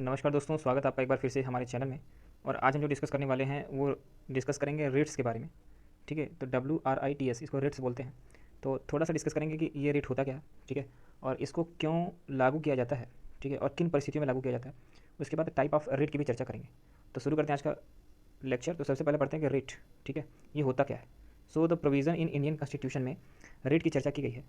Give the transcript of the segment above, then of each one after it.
नमस्कार दोस्तों, स्वागत है आपका एक बार फिर से हमारे चैनल में। और आज हम जो डिस्कस करने वाले हैं वो डिस्कस करेंगे रेट्स के बारे में। ठीक है, तो WRITS इसको रेट्स बोलते हैं। तो थोड़ा सा डिस्कस करेंगे कि ये रेट होता क्या है, ठीक है, और इसको क्यों लागू किया जाता है, ठीक है, और किन परिस्थितियों में लागू किया जाता है। उसके बाद टाइप ऑफ रेट की भी चर्चा करेंगे। तो शुरू करते हैं आज का लेक्चर। तो सबसे पहले पढ़ते हैं कि रेट, ठीक है, ये होता क्या है। So the provision in Indian constitution में रेट की चर्चा की गई है।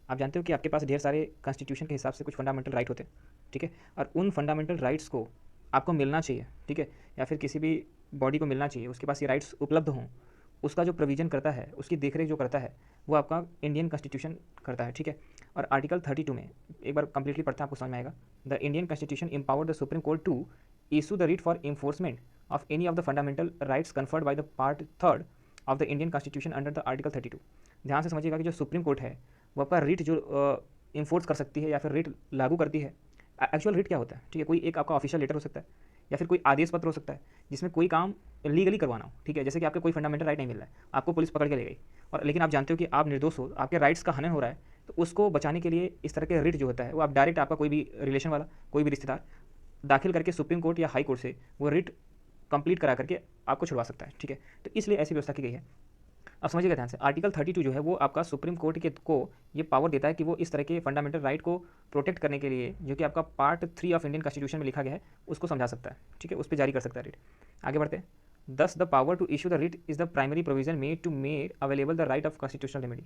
आप जानते हो कि आपके पास ढेर सारे कॉन्स्टिट्यूशन के हिसाब से कुछ फंडामेंटल राइट होते हैं, ठीक है, और उन फंडामेंटल राइट्स को आपको मिलना चाहिए, ठीक है, या फिर किसी भी बॉडी को मिलना चाहिए, उसके पास ये राइट्स उपलब्ध हों। उसका जो प्रोविज़न करता है, उसकी देखरेख जो करता है, वो आपका इंडियन कॉन्स्टिट्यूशन करता है, ठीक है। और आर्टिकल 32 में एक बार कंप्लीटली पढ़ते हैं, आपको समझ में आएगा। The Indian Constitution empower the Supreme Court to issue the writ for enforcement of any of the fundamental rights conferred by the part third of the Indian Constitution under the article 32। ध्यान से समझिएगा कि जो supreme court है वो आपका writ जो enforce कर सकती है या फिर रिट लागू करती है। एक्चुअल रिट क्या होता है, ठीक है, कोई एक आपका ऑफिशियल लेटर हो सकता है या फिर कोई आदेश पत्र हो सकता है जिसमें कोई काम लीगली करवाना हो, ठीक है। जैसे कि आपका कोई फंडामेंटल राइट नहीं मिल रहा है, आपको पुलिस पकड़ के ले गई, और लेकिन आप जानते हो कि आप निर्दोष हो, आपके राइट्स का हनन हो रहा है, तो उसको बचाने के लिए इस तरह के रिट जो होता है वो आप डायरेक्ट आपका कोई भी रिलेशन वाला, कोई भी रिश्तेदार दाखिल करके सुप्रीम कोर्ट या हाई कोर्ट से वो रिट कंप्लीट करा करके आपको छुड़वा सकता है, ठीक है। तो इसलिए ऐसी व्यवस्था की गई है। अब समझिएगा ध्यान से, आर्टिकल 32 जो है वो आपका सुप्रीम कोर्ट के को ये पावर देता है कि वो इस तरह के फंडामेंटल राइट को प्रोटेक्ट करने के लिए, जो कि आपका पार्ट 3 ऑफ इंडियन कॉन्स्टिट्यूशन में लिखा गया है, उसको समझा सकता है, ठीक है, उस पर जारी कर सकता है रिट। आगे बढ़ते हैं। Thus the power to issue the writ is the primary provision made to made available the right of constitutional remedy,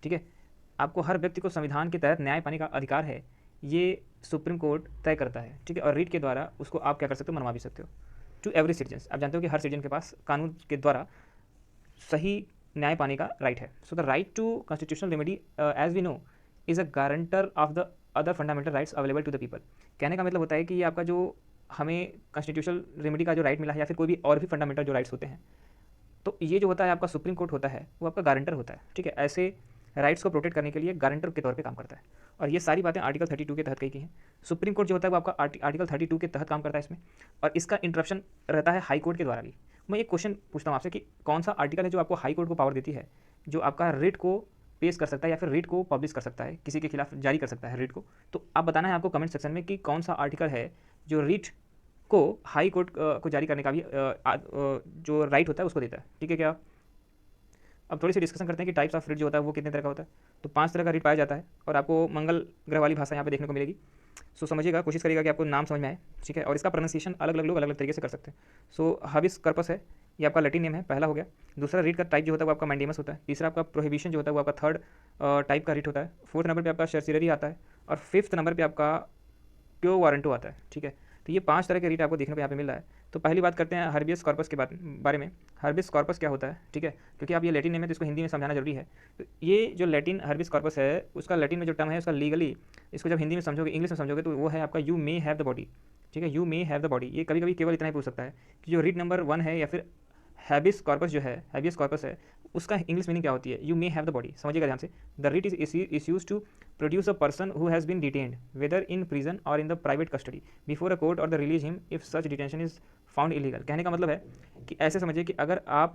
ठीक है। आपको हर व्यक्ति को संविधान के तहत न्याय पाने का अधिकार है, ये सुप्रीम कोर्ट तय करता है, ठीक है। और रिट के द्वारा उसको आप क्या कर सकते हो, मनवा भी सकते हो। टू एवरी सिटीजन, आप जानते हो कि हर सिटीजन के पास कानून के द्वारा सही न्याय पाने का राइट है। So the right to constitutional remedy as we know is a guarantor of the other fundamental rights available to the people. कहने का मतलब होता है कि ये आपका जो हमें कॉन्स्टिट्यूशनल रेमेडी का जो राइट मिला है या फिर कोई भी और भी फंडामेंटल जो राइट्स होते हैं, तो ये जो होता है आपका सुप्रीम कोर्ट होता है वो आपका गारंटर होता है, ठीक है। ऐसे राइट्स को प्रोटेक्ट करने के लिए गारंटर के तौर पे काम करता है। और ये सारी बातें आर्टिकल 32 के तहत कही गई हैं। सुप्रीम कोर्ट जो होता है वो आपका आर्टिकल 32 के तहत काम करता है इसमें, और इसका इंटरप्शन रहता है हाई कोर्ट के द्वारा भी। मैं एक क्वेश्चन पूछता हूँ आपसे कि कौन सा आर्टिकल है जो आपको हाई कोर्ट को पावर देती है, जो आपका रिट को पेश कर सकता है या फिर रिट को पब्लिश कर सकता है, किसी के खिलाफ जारी कर सकता है रिट को। तो आप बताना है आपको कमेंट सेक्शन में कि कौन सा आर्टिकल है जो रिट को हाई कोर्ट को जारी करने का भी जो राइट होता है उसको देता है, ठीक है क्या। अब थोड़ी सी डिस्कशन करते हैं कि टाइप्स ऑफ रिट जो होता है वो कितने तरह का होता है। तो 5 तरह का रिट पाया जाता है, और आपको मंगल ग्रह वाली भाषा यहाँ पे देखने को मिलेगी। सो समझिएगा, कोशिश करिएगा कि आपको नाम समझ में आए, ठीक है। और इसका प्रोनाउंसिएशन अलग अलग लोग अलग अलग तरीके से कर सकते हैं। सो हबिस कर्पस है, ये आपका लैटिन नेम है, पहला हो गया। दूसरा रिट का टाइप जो होता है वो आपका मैंडेमस होता है। तीसरा आपका प्रोहिबिशन जो होता है वो आपका थर्ड टाइप का रिट होता है। फोर्थ नंबर पर आपका सर्सिलरी आता है, और फिफ्थ नंबर पर आपका क्यो वारंटो आता है, ठीक है। तो ये 5 तरह के रीट आपको देखने को यहाँ पे मिल रहा है। तो पहली बात करते हैं हर्बियस कॉर्पस के बारे में। हर्बियस कॉर्पस क्या होता है, ठीक है, क्योंकि आप ये लैटिन नेम है तो इसको हिंदी में समझाना जरूरी है। तो ये जो लैटिन हर्बियस कॉर्पस है उसका लैटिन में जो टर्म है उसका लीगली इसको जब हिंदी में समझोगे, इंग्लिश में समझोगे, तो वो है आपका you may have the body, ठीक है, you may have the body. ये कभी कभी केवल इतना ही पूछ सकता है कि जो रीट नंबर 1 है या फिर हैबिस कॉर्पस जो है, हैबियस कॉर्पस है, उसका इंग्लिश मीनिंग क्या होती है, you may have the body. समझिएगा ध्यान से। The writ is use to produce a person who has been detained whether in prison or in the private custody before a court और the release him if such detention is found illegal. कहने का मतलब है कि ऐसे समझिए कि अगर आप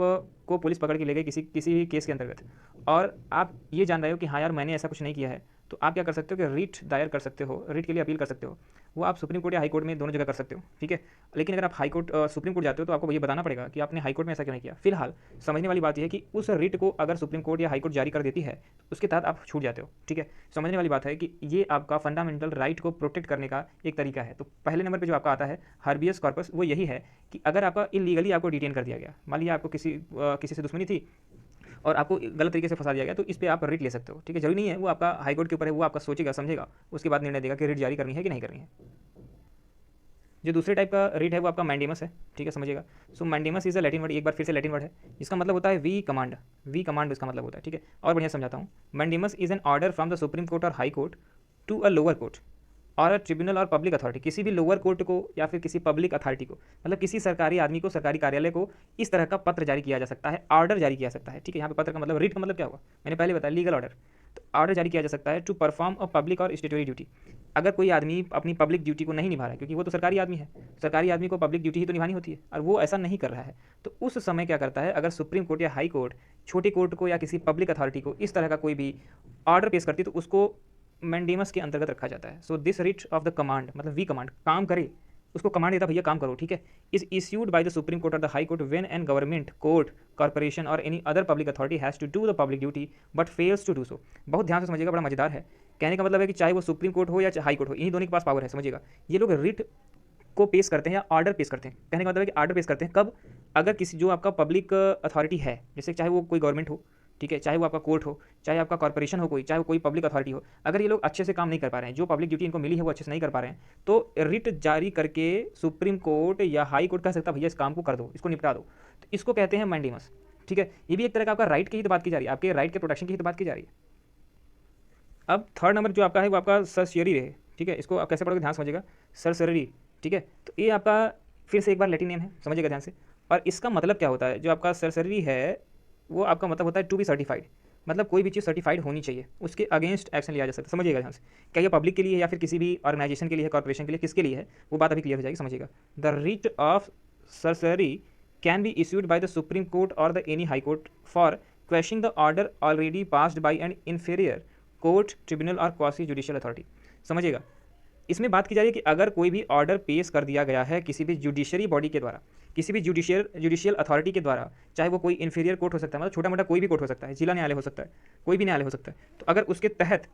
को पुलिस पकड़ के ले गई किसी भी केस के अंतर्गत, और आप ये जान रहे हो कि हाँ यार मैंने ऐसा कुछ नहीं किया है, तो आप क्या कर सकते हो कि रिट दायर कर सकते हो, रिट के लिए अपील कर सकते हो। वो आप सुप्रीम कोर्ट या हाई कोर्ट में दोनों जगह कर सकते हो, ठीक है। लेकिन अगर आप हाई कोर्ट सुप्रीम कोर्ट जाते हो तो आपको ये बताना पड़ेगा कि आपने हाई कोर्ट में ऐसा क्यों नहीं किया। फिलहाल समझने वाली बात यह है कि उस रिट को अगर सुप्रीम कोर्ट या हाई कोर्ट जारी कर देती है तो उसके तहत आप छूट जाते हो, ठीक है। समझने वाली बात है कि ये आपका फंडामेंटल राइट को प्रोटेक्ट करने का एक तरीका है। तो पहले नंबर पर जो आपका आता है हर्बियस कॉर्पस, वो यही है कि अगर आपका इलीगली आपको डिटेन कर दिया गया, मान लिया आपको किसी से दुश्मनी थी और आपको गलत तरीके से फंसा दिया गया, तो इस पर आप रिट ले सकते हो, ठीक है। जरूरी नहीं है, वो आपका हाई कोर्ट के ऊपर है, वो आपका सोचेगा समझेगा, उसके बाद निर्णय देगा कि रिट जारी करनी है कि नहीं करनी है। जो दूसरे टाइप का रिट है वो आपका मैंडेमस है, ठीक है, समझिएगा। So mandamus is a Latin word, एक बार फिर से लैटिन वर्ड है, जिसका मतलब होता है वी कमांड। वी कमांड इसका मतलब होता है, ठीक है। और बढ़िया समझाता हूँ। Mandamus is an order from the Supreme Court or High Court to a lower court or tribunal or public authority, किसी भी लोअर कोर्ट को या फिर किसी पब्लिक अथॉरिटी को, मतलब किसी सरकारी आदमी को, सरकारी कार्यालय को इस तरह का पत्र जारी किया जा सकता है, ऑर्डर जारी किया जा सकता है, ठीक है। यहाँ पे पत्र का मतलब, रिट का मतलब क्या होगा, मैंने पहले बताया, लीगल ऑर्डर। तो ऑर्डर जारी किया जा सकता है टू परफॉर्म अ पब्लिक और स्टेटरी ड्यूटी। अगर कोई आदमी अपनी पब्लिक ड्यूटी को नहीं निभा रहा है, क्योंकि वो तो सरकारी आदमी है, सरकारी आदमी को पब्लिक ड्यूटी ही तो निभानी होती है, और वो ऐसा नहीं कर रहा है, तो उस समय क्या करता है, अगर सुप्रीम कोर्ट या हाई कोर्ट छोटी कोर्ट को या किसी पब्लिक अथॉरिटी को इस तरह का कोई भी ऑर्डर पेश करती है, तो उसको मैंडेमस के अंतर्गत रखा जाता है। So this writ of the command, मतलब वी कमांड, काम करे, उसको कमांड देता भैया काम करो, ठीक है, is issued by the Supreme Court और the High Court when an government court corporation or any other public authority has to do the public duty but fails to do so. बहुत ध्यान से समझिएगा, बड़ा मजेदार है। कहने का मतलब है कि चाहे वो सुप्रीम कोर्ट हो या हाई कोर्ट हो, इन्हीं दोनों के पास पावर है, समझिएगा। ये लोग रिट को पेश करते हैं या ऑर्डर पेश करते हैं। कहने का मतलब है कि ऑर्डर पेश करते हैं कब, अगर किसी जो आपका पब्लिक अथॉरिटी है, जैसे चाहे वो कोई गवर्नमेंट हो, ठीक है, चाहे वो आपका कोर्ट हो, चाहे आपका कॉर्पोरेशन हो कोई, चाहे वो कोई पब्लिक अथॉरिटी हो, अगर ये लोग अच्छे से काम नहीं कर पा रहे हैं, जो पब्लिक ड्यूटी इनको मिली है वो अच्छे से नहीं कर पा रहे हैं, तो रिट जारी करके सुप्रीम कोर्ट या हाई कोर्ट कह सकता है भैया इस काम को कर दो, इसको निपटा दो। तो इसको कहते हैं मैंडेमस, ठीक है। ये भी एक तरह का आपका राइट की ही तो बात की जा रही है, आपके राइट के प्रोटेक्शन की ही तो बात की जा रही है। अब थर्ड नंबर जो आपका है वो आपका सर्सियरी है, ठीक है। इसको आप कैसे पढ़ोगे ध्यान समझिएगा, सर्सरी, ठीक है। तो ये आपका फिर से एक बार लैटिन नेम है, समझिएगा ध्यान से। और इसका मतलब क्या होता है, जो आपका सर्सरी है वो आपका मतलब होता है टू बी सर्टिफाइड, मतलब कोई भी चीज़ सर्टिफाइड होनी चाहिए, उसके अगेंस्ट एक्शन लिया जा सकता है। समझिएगा ध्यान से, क्या ये पब्लिक के लिए है या फिर किसी भी ऑर्गेनाइजेशन के लिए है, कॉर्पोरेशन के लिए, किसके लिए है, वो बात अभी क्लियर हो जाएगी, समझिएगा। The writ of certiorari can be issued by the Supreme Court और the any High Court for questioning the order already passed by an inferior court, tribunal or quasi judicial authority. समझिएगा, इसमें बात की जा रही है कि अगर कोई भी ऑर्डर पेश कर दिया गया है किसी भी जुडिशरी बॉडी के द्वारा, किसी भी जुडिशियल अथॉरिटी के द्वारा, चाहे वो कोई इन्फीरियर कोर्ट हो सकता है, मतलब छोटा मोटा कोई भी कोर्ट हो सकता है, जिला न्यायालय हो सकता है, कोई भी न्यायालय हो सकता है, तो अगर उसके तहत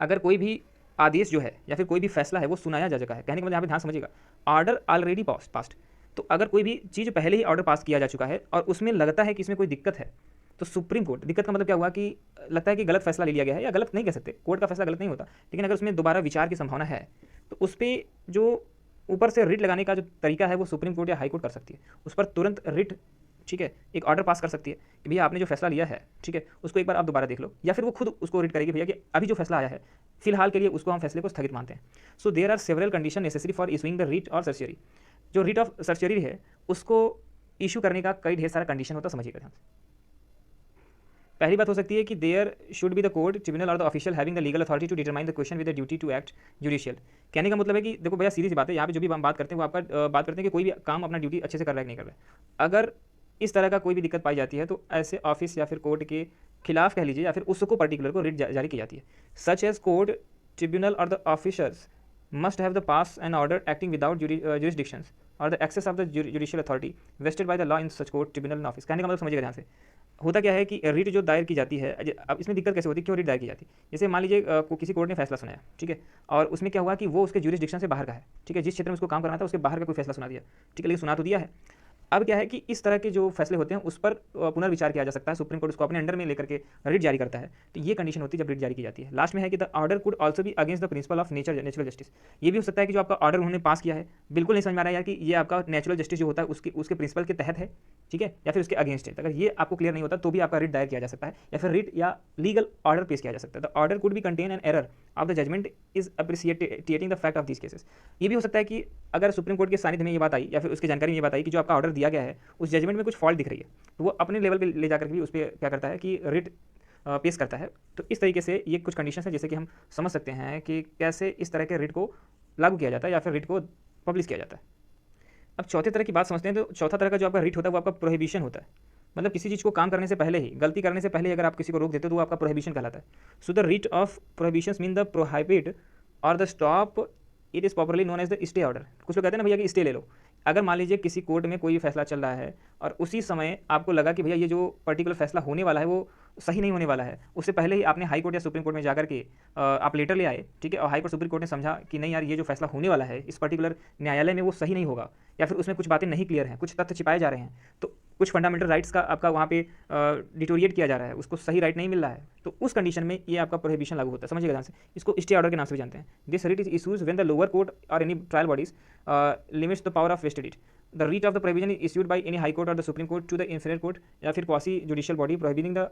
अगर कोई भी आदेश जो है या फिर कोई भी फैसला है वो सुनाया जा चुका है, कहने के मतलब यहाँ पे ध्यान समझिएगा, ऑर्डर ऑलरेडी पास्ट, तो अगर कोई भी चीज़ पहले ही ऑर्डर पास किया जा चुका है और उसमें लगता है कि इसमें कोई दिक्कत है, तो सुप्रीम कोर्ट, दिक्कत का मतलब क्या हुआ कि लगता है कि गलत फैसला ले लिया गया है, या गलत नहीं कह सकते, कोर्ट का फैसला गलत नहीं होता, लेकिन अगर उसमें दोबारा विचार की संभावना है तो उस पर जो ऊपर से रिट लगाने का जो तरीका है वो सुप्रीम कोर्ट या हाई कोर्ट कर सकती है, उस पर तुरंत रिट, ठीक है, एक ऑर्डर पास कर सकती है कि भैया आपने जो फैसला लिया है, ठीक है, उसको एक बार आप दोबारा देख लो, या फिर वो खुद उसको रिट करेगी भैया कि अभी जो फैसला आया है फिलहाल के लिए उसको हम फैसले को स्थगित मानते हैं। So there are several condition necessary for issuing the writ और सर्चरी। जो रिट ऑफ सर्चरी है उसको इशू करने का कई ढेर सारा कंडीशन होता है, समझिएगा ध्यान से। पहली बात हो सकती है कि there should be the court, tribunal or the official having the legal authority to determine the question with the duty to act judicial. कहने का मतलब है कि देखो भैया सीधी सी बात है, यहाँ पे जो भी हम बात करते हैं वो आपका बात करते हैं कि कोई भी काम अपना ड्यूटी अच्छे से कर रहा है कि नहीं कर रहा है। अगर इस तरह का कोई भी दिक्कत पाई जाती है तो ऐसे ऑफिस या फिर कोर्ट के खिलाफ कह लीजिए या फिर उसको पर्टिकुलर को रिट जारी की जाती है। Such as court, tribunal or the officers must have the pass an order acting without jurisdictions or the access of the judicial authority vested by the law in such court, tribunal and office। कहने का मतलब समझिएगा ध्यान से, होता क्या है कि रिट जो दायर की जाती है, अब इसमें दिक्कत कैसे होती है, क्यों रिट दायर की जाती है। जैसे मान लीजिए किसी कोर्ट ने फैसला सुनाया, ठीक है, और उसमें क्या हुआ कि वो उसके जुरिस्डिक्शन से बाहर का है, ठीक है, जिस क्षेत्र में उसको काम करना था उसके बाहर का कोई फैसला सुना दिया, ठीक है, लेकिन सुना तो दिया है। अब क्या है कि इस तरह के जो फैसले होते हैं उस पर पुनर्विचार किया जा सकता है, सुप्रीम कोर्ट उसको अपने अंडर में लेकर के रिट जारी करता है, तो ये कंडीशन होती है जब रिट जारी की जाती है। लास्ट में है कि द ऑर्डर कुड ऑल्सो भी against the principle of natural justice. ये भी हो सकता है कि जो आपका ऑर्डर उन्होंने पास किया है बिल्कुल नहीं समझ में आ रहा है यार कि ये आपका नेचुरल जस्टिस जो होता है उसके प्रिंसिपल के तहत है, ठीक है, या फिर उसके अगेंस्ट है। अगर ये आपको क्लियर नहीं होता तो भी आपका रिट दायर किया जा सकता है या फिर रिट या लीगल ऑर्डर पेश किया जा सकता है। द ऑर्डर कुड भी contain an error of the judgement is appreciating the fact of this cases. ये भी हो सकता है कि अगर सुप्रीम कोर्ट के सानिध्य में ये बात आई या फिर उसकी जानकारी में ये बात आई कि जो आपका ऑर्डर दिया गया है उस जजमेंट में कुछ फॉल्ट दिख रही है, तो वो अपने लेवल पे ले जाकर के भी उस पर क्या करता है कि रिट पेश करता है। तो इस तरीके से ये कुछ कंडीशन है जैसे कि हम समझ सकते हैं कि कैसे इस तरह के रिट को लागू किया जाता है या फिर रिट को पब्लिश किया जाता है। अब चौथे तरह की बात समझते हैं, तो चौथा तरह का जो आपका रिट होता है वो आपका प्रोहिबिशन होता है, मतलब किसी चीज़ को काम करने से पहले ही, गलती करने से पहले ही अगर आप किसी को रोक देते हो तो वो आपका प्रोहिबिशन कहलाता है। So the writ of prohibition mean the prohibit और the stop, it is popularly known as the stay order. कुछ लोग कहते हैं ना भैया कि स्टे ले लो। अगर मान लीजिए किसी कोर्ट में कोई फैसला चल रहा है और उसी समय आपको लगा कि भैया ये जो पर्टिकुलर फैसला होने वाला है वो सही नहीं होने वाला है, उससे पहले ही आपने हाई कोर्ट या सुप्रीम कोर्ट में जाकर के आप लेटर ले आए, ठीक है, और हाई कोर्ट सुप्रीम कोर्ट ने समझा कि नहीं यार ये जो फैसला होने वाला है इस पर्टिकुलर न्यायालय में वो सही नहीं होगा या फिर उसमें कुछ बातें नहीं क्लियर हैं, कुछ तथ्य छिपाए जा रहे हैं, तो कुछ फंडामेंटल राइट्स का आपका वहाँ पे डिटोरिएट किया जा रहा है, उसको सही राइट नहीं मिल रहा है, तो उस कंडीशन में ये आपका प्रोहिबिशन लागू होता है। समझिएगा ध्यान से, इसको स्टे ऑर्डर के नाम से भी जानते हैं। This writ is issues when the lower court और any trial bodies limits the power of vested it. The writ of the prohibition is issued by any high court or the supreme court to the inferior court या फिर quasi judicial body prohibiting the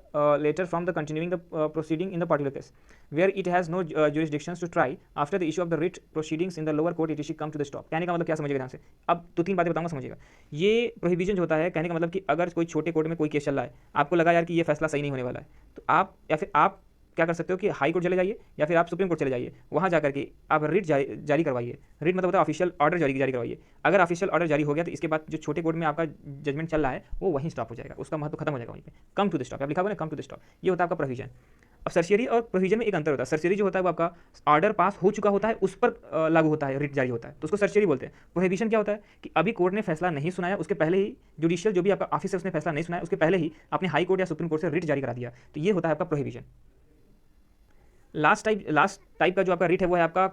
later from the continuing the proceeding in the particular case where it has no jurisdictions to try after the issue of the writ proceedings in the lower court it is come to the stop। कहने का मतलब क्या समझिएगा ध्यान से, अब दो तीन बातें बताऊंगा समझिएगा। ये प्रोहिबिशन जो होता है कहने का मतलब कि अगर कोई छोटे कोर्ट में कोई केस चल रहा है, आपको लगा यार कि ये फैसला सही नहीं होने वाला है, तो आप या फिर आप क्या कर सकते हो कि हाई कोर्ट चले जाइए या फिर आप सुप्रीम कोर्ट चले जाइए, वहाँ जाकर के आप रिट जारी करवाइए। रिट मतलब होता है ऑफिशियल ऑर्डर जारी करवाइए। अगर ऑफिशियल ऑर्डर जारी हो गया तो इसके बाद जो छोटे कोर्ट में आपका जजमेंट चल रहा है वो वहीं स्टॉप हो जाएगा, उसका महत्व खत्म हो जाएगा वहीं पे। कम टू द स्टॉप, आप लिखा हुआ ना कम टू द स्टॉप, ये होता है आपका प्रोविजन। अब सर्शियरी और प्रोविजन में एक अंतर होता है। सर्शियरी जो होता है वो आपका ऑर्डर पास हो चुका होता है, उस पर लागू होता है, रिट जारी होता है, तो उसको सर्शियरी बोलते हैं। प्रोहिबिशन क्या होता है कि अभी कोर्ट ने फैसला नहीं सुनाया, उसके पहले ही जुडिशियल जो भी आपका ऑफिस है उसने फैसला नहीं सुनाया, उसके पहले ही आपने हाई कोर्ट या सुप्रीम कोर्ट से रिट जारी करा दिया, तो ये होता है आपका प्रोहिबिशन। लास्ट टाइप का जो आपका रिट है वो है आपका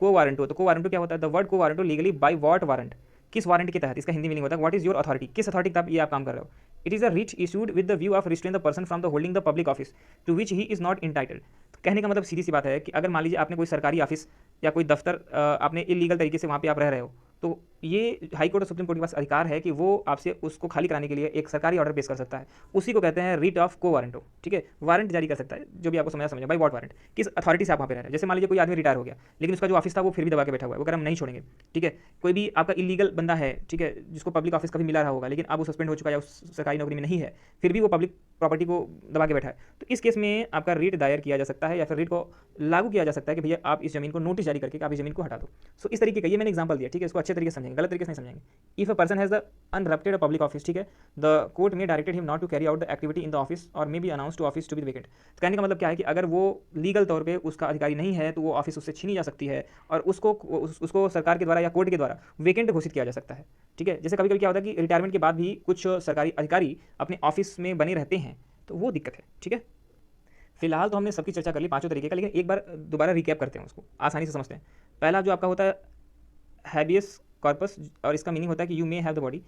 को वारंटो। तो को वारंटो क्या होता है? The word quo warranto legally by what warrant, किस वारंट के तहत, इसका हिंदी मीनिंग होता है व्हाट इज योर अथॉरिटी, किस अथॉरिटी के तहत ये आप काम कर रहे हो। It is a writ issued with the view of restrain the person from the holding the public office to which he is not entitled. कहने का मतलब सीधी सी बात है कि अगर मान लीजिए आपने कोई सरकारी ऑफिस या कोई दफ्तर आपने इलीगल तरीके से वहाँ पे आप रह रहे हो, तो ये हाई कोर्ट और सुप्रीम कोर्ट के पास अधिकार है कि वो आपसे उसको खाली कराने के लिए एक सरकारी ऑर्डर पेश कर सकता है। उसी को कहते हैं रिट ऑफ को वारंटो। ठीक है, वारंट जारी कर सकता है, जो भी आपको समझा बाई वॉट वारंट, किस अथॉरिटी से आप वहाँ पे रह रहे हैं। जैसे मान लीजिए कोई आदमी रिटायर हो गया, लेकिन उसका जो ऑफिस था वो फिर भी दबा के बैठा हुआ है, वो कर हम नहीं छोड़ेंगे। ठीक है, कोई भी आपका इलीगल बंदा है, ठीक है, जिसको पब्लिक ऑफिस कभी मिला रहा होगा, लेकिन अब वो सस्पेंड हो चुका है या उस सरकारी नौकरी में नहीं है, फिर भी वो पब्लिक प्रॉपर्टी को दबा के बैठा है, तो इस केस में आपका रिट दायर किया जा सकता है या फिर रिट को लागू किया जा सकता है कि भैया आप इस जमीन को नोटिस जारी करके आप इस जमीन को हटा दो। सो इस तरीके का ये मैंने एग्जांपल दिया। ठीक है, इसको अच्छे तरीके से समझेंगे, गलत तरीके से नहीं समझेंगे। If a person has the usurped a public office, ठीक है, the court may directed him not to carry out the activity in the office और may be announce to office to be vacant. तो कहने का मतलब क्या है कि अगर वो लीगल तौर पे उसका अधिकारी नहीं है तो वो ऑफिस उससे छीनी जा सकती है और उसको सरकार के द्वारा या कोर्ट के द्वारा वेकेंट घोषित किया जा सकता है। ठीक है, जैसे कभी कभी क्या होता है कि रिटायरमेंट के बाद भी कुछ सरकारी अधिकारी अपने ऑफिस में बने रहते हैं, तो वो दिक्कत है। ठीक है, फिलहाल तो हमने सबकी चर्चा कर ली पांचों तरीके का, लेकिन एक बार दोबारा रिकैप करते हैं, उसको आसानी से समझते हैं। पहला जो आपका होता है हैबियस कॉर्पस, और इसका मीनिंग होता है कि you may have the body.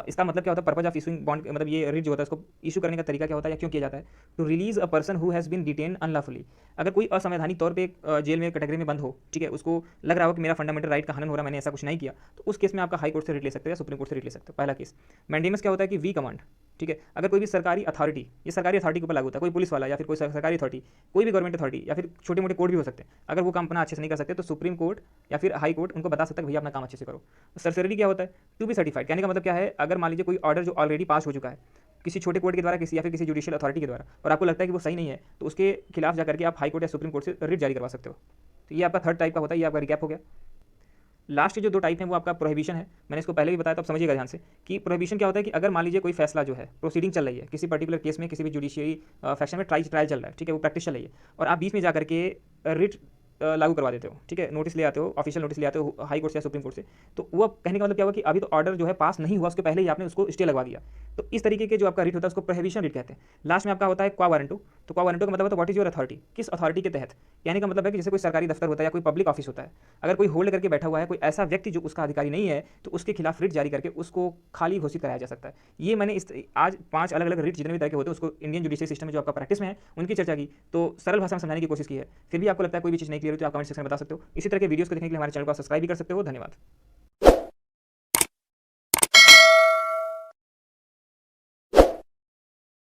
इसका मतलब क्या होता है? पर्पज ऑफ इशूइंग बॉन्ड, मतलब ये रिट जो होता है उसको इशू करने का तरीका क्या होता है या क्यों किया जाता है? To release a person who has been detain unlawfully. अगर कोई असंवैधानिक तौर पे जेल में कैटेगरी में बंद हो, ठीक है, उसको लग रहा हो कि मेरा फंडामेंटल राइट का हनन हो रहा है, मैंने ऐसा कुछ नहीं किया, तो उस केस में आपका हाई कोर्ट से रिट ले सकते हैं या सुप्रीम कोर्ट से रिट ले सकते हो। पहला केस। मैंडेमस क्या होता है कि वी कमांड। ठीक है, अगर कोई भी सरकारी अथॉरिटी, ये सरकारी अथॉरिटी के ऊपर लागू होता है, कोई पुलिस वाला या फिर कोई सरकारी अथॉरिटी, कोई भी गवर्नमेंट अथॉरिटी या फिर छोटे मोटे कोर्ट भी हो सकते हैं, अगर वो काम अपना अच्छे से नहीं कर सकते तो सुप्रीम कोर्ट या फिर हाई कोर्ट उनको बता सकता है भैया अपना काम अच्छे से करो। सरसरी क्या होता है? To be certified. कहने का मतलब क्या है? अगर मान लीजिए कोई ऑर्डर जो ऑलरेडी पास हो चुका है किसी छोटे कोर्ट के द्वारा, किसी या फिर किसी जुडिशियल अथॉरिटी के द्वारा, और आपको लगता है कि वो सही नहीं है, तो उसके खिलाफ जाकर के आप हाई कोर्ट या सुप्रीम कोर्ट से रिट जारी करवा सकते हो। तो ये आपका थर्ड टाइप का होता है, ये आपका रिकैप हो गया। लास्ट जो दो टाइप हैं वो आपका प्रोहिबिशन है। मैंने इसको पहले भी बताया, तो आप समझिएगा ध्यान से कि प्रोहिबिशन क्या होता है कि अगर मान लीजिए कोई फैसला जो है, प्रोसीडिंग चल रही है किसी पर्टिकुलर केस में, किसी भी जुडिशियरी फैक्शन में ट्रायल चल रहा है, ठीक है, वो प्रैक्टिस चल रही है, और आप बीच में जाकर के रिट लागू करवा देते हो, ठीक है, नोटिस ले आते हो, ऑफिशियल नोटिस ले आते हो हाई कोर्ट से या सुप्रीम कोर्ट से, तो वो कहने का मतलब क्या हुआ कि अभी तो ऑर्डर जो है पास नहीं हुआ, उसके पहले ही आपने उसको स्टे लगवा दिया। तो इस तरीके के जो आपका रिट होता है उसको प्रोहिबिशन रिट कहते हैं। लास्ट में आपका होता है क्वा वारंटो। तो क्वा वारंटो का मतलब होता है व्हाट इज योर अथॉरिटी, किस अथॉरिटी के तहत। कहने का मतलब है कि जैसे कोई सरकारी दफ्तर होता है या कोई पब्लिक ऑफिस होता है, अगर कोई होल्ड करके बैठा हुआ है कोई ऐसा व्यक्ति जो उसका अधिकारी नहीं है, तो उसके खिलाफ रिट जारी करके उसको खाली घोषित कराया जा सकता है। ये मैंने आज 5 अलग अलग रिट जितने भी तरह के होते हैं उसको इंडियन जुडिशियल सिस्टम में जो आपका प्रैक्टिस में है उनकी चर्चा की, तो सरल भाषा में समझाने की कोशिश की है। फिर भी आपको लगता है कोई भी चीज़ नहीं क्लियर हो तो आप कमेंट सेक्शन में बता सकते हो। इसी तरह के वीडियोस को देखने के लिए हमारे चैनल को सब्सक्राइब भी कर सकते हो। धन्यवाद।